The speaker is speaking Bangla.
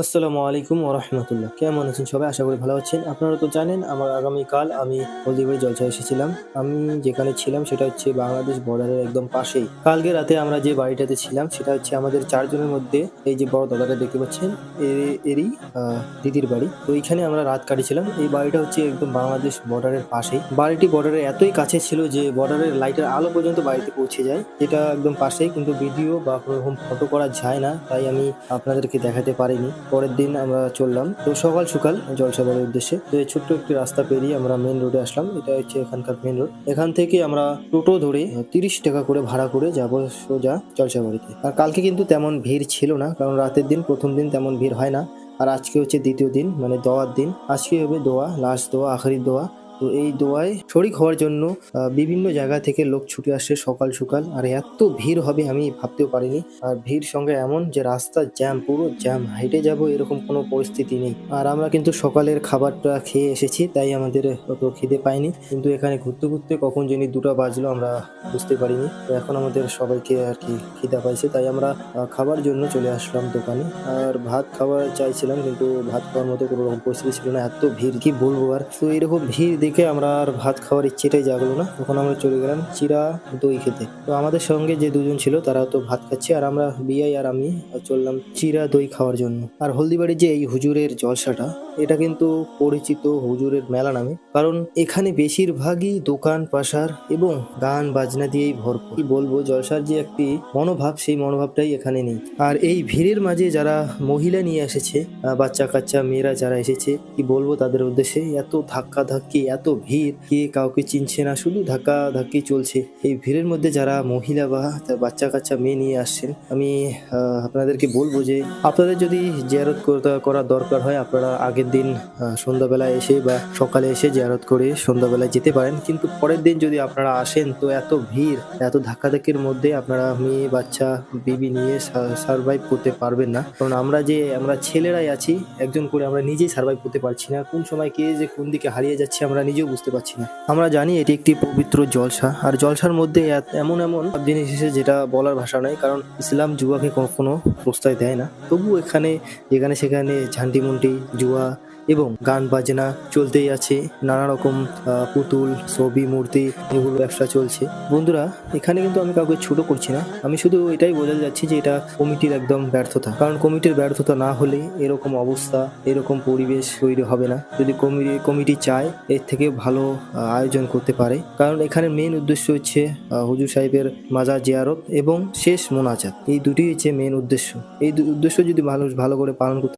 আসসালামু আলাইকুম ওয়া রাহমাতুল্লাহ। কেমন আছেন সবাই? আশা করি ভালো আছেন। আপনারা তো জানেন আমার আগামীকাল আমি হলদিবাড়ি জলসায় এসেছিলাম। আমি যেখানে ছিলাম সেটা হচ্ছে বাংলাদেশ বর্ডারের একদম পাশেই। কালকে রাতে আমরা যে বাড়িটাতে ছিলাম সেটা হচ্ছে আমাদের ৪ জনের মধ্যে এই যে বড় দাদাটা দেখতে পাচ্ছেন এরই দিদির বাড়ি। তো এইখানে আমরা রাত কাটিয়েছিলাম। এই বাড়িটা হচ্ছে একদম বাংলাদেশ বর্ডারের পাশেই। বাড়িটি বর্ডারের এতই কাছে ছিল যে বর্ডারের লাইটের আলো পর্যন্ত বাড়িতে পৌঁছে যায়। এটা একদম পাশেই, কিন্তু ভিডিও বা কোনোরকম ফটো করা যায় না। তাই আমি আপনাদেরকে দেখাতে পারিনি। পরের দিন আমরা চললাম তো সকাল জলসাবাড়ির উদ্দেশ্যে। তো এই ছোট্ট একটি রাস্তা পেরিয়ে আমরা মেন রোডে আসলাম। এটা হচ্ছে এখানকার মেন রোড। এখান থেকে আমরা টোটো ধরে ৩০ টাকা করে ভাড়া করে যাব সোজা জলসাবাড়িতে। আর কালকে কিন্তু তেমন ভিড় ছিল না, কারণ রাতের দিন, প্রথম দিন তেমন ভিড় হয় না। আর আজকে হচ্ছে দ্বিতীয় দিন, মানে দোয়ার দিন। আজকে হবে দোয়া, লাস্ট দোয়া, আখেরি দোয়া। তো এই দোয়ায় শরিক হওয়ার জন্য বিভিন্ন জায়গা থেকে লোক ছুটে আসে সকাল সকাল। আর এত ভিড় হবে আমি ভাবতেও পারিনি। আর ভিড় সঙ্গে এমন যে রাস্তা জ্যাম, পুরো জ্যাম, হেঁটে যাব এরকম কোনো পরিস্থিতি নেই। আর আমরা কিন্তু সকালের খাবারটা খেয়ে এসেছি, তাই আমাদের অত খিদে পায়নি। কিন্তু এখানে ঘুরতে ঘুরতে কখন জানি 2টা বাজলো আমরা বুঝতে পারিনি। তো এখন আমাদের সবাইকে আর কি খিদা পাইছে, তাই আমরা খাবার জন্য চলে আসলাম দোকানে। আর ভাত খাওয়া চাইছিলাম, কিন্তু ভাত খাওয়ার মতো কোনো রকম পরিস্থিতি ছিল না, এত ভিড় কি বলবো। আর তো এরকম ভিড় দেখে আমরা আর ভাত খাওয়ার ইচ্ছেটাই জাগলো না। তখন আমরা চলে গেলাম চিড়া দই খেতে। তো আমাদের সঙ্গে যে দুজন ছিল তারা তো ভাত খাচ্ছে, আর আমরা বিয়াই আর আমি চললাম চিড়া দই খাওয়ার জন্য। আর হলদিবাড়ির যে এই হুজুরের জলসাটা, এটা কিন্তু পরিচিত হুজুরের মেলা নামে, কারণ এখানে বেশিরভাগই দোকান পাশার এবং গান বাজনা দিয়েই ভরপুর। কি বলবো, জলসার যে একটি মনোভাব, সেই মনোভাবটাই এখানে নেই। আর এই ভিড়ের মাঝে যারা মহিলা নিয়ে এসেছে, বাচ্চা কাচ্চা মেয়েরা যারা এসেছে, কি বলবো তাদের উদ্দেশ্যে, এত ধাক্কা ধাক্কি, এত ভিড়, কে কাউকে চিনছে না, শুধু ধাক্কা ধাক্কি চলছে। এই ভিড়ের মধ্যে যারা মহিলা বা তার বাচ্চা কাচ্চা মেয়ে নিয়ে আসছেন, আমি আপনাদেরকে বলবো যে আপনাদের যদি জিয়ারত করার দরকার হয়, আপনারা আগের দিন সন্ধ্যাবেলায় এসে বা সকালে এসে জিয়ারত করে সন্ধ্যাবেলায় যেতে পারেন। কিন্তু পরের দিন যদি আপনারা আসেন, তো এত ভিড়, এত ধাক্কাধাক্কির মধ্যে আপনারা মেয়ে বাচ্চা বিবি নিয়ে সার্ভাইভ করতে পারবেন না। কারণ আমরা ছেলেরাই আছি একজন করে, আমরা নিজেই সার্ভাইভ করতে পারছি না। কোন সময় কে যে কোন দিকে হারিয়ে যাচ্ছে আমরা নিজেও বুঝতে পারছি না। আমরা জানি এটি একটি পবিত্র জলসা, আর জলসার মধ্যে এমন এমন জিনিস এসেছে যেটা বলার ভাষা নয়, কারণ ইসলাম জুয়াকে কখনো প্রশ্রয় দেয় না। তবু এখানে যেখানে সেখানে ঝান্টি-মুন্টি, জুয়া এবং গান বাজনা চলতেই আছে। নানা রকম পুতুল, ছবি, মূর্তি, এগুলো ব্যবসা চলছে। বন্ধুরা, এখানে কিন্তু আমি কাউকে ছোট করছি না, আমি শুধু এটাই বোঝাতে যাচ্ছি যে এটা কমিটির একদম ব্যর্থতা। কারণ কমিটির ব্যর্থতা না হলে এরকম অবস্থা, এরকম পরিবেশ তৈরি হবে না। যদি কমিটি চায়, এর থেকে ভালো আয়োজন করতে পারে। কারণ এখানে মেন উদ্দেশ্য হচ্ছে হুজুর সাহেবের মাজার জিয়ারত এবং শেষ মোনাজাত। এই দুটি হচ্ছে মেন উদ্দেশ্য। এই উদ্দেশ্য যদি মানুষ ভালো করে পালন করতে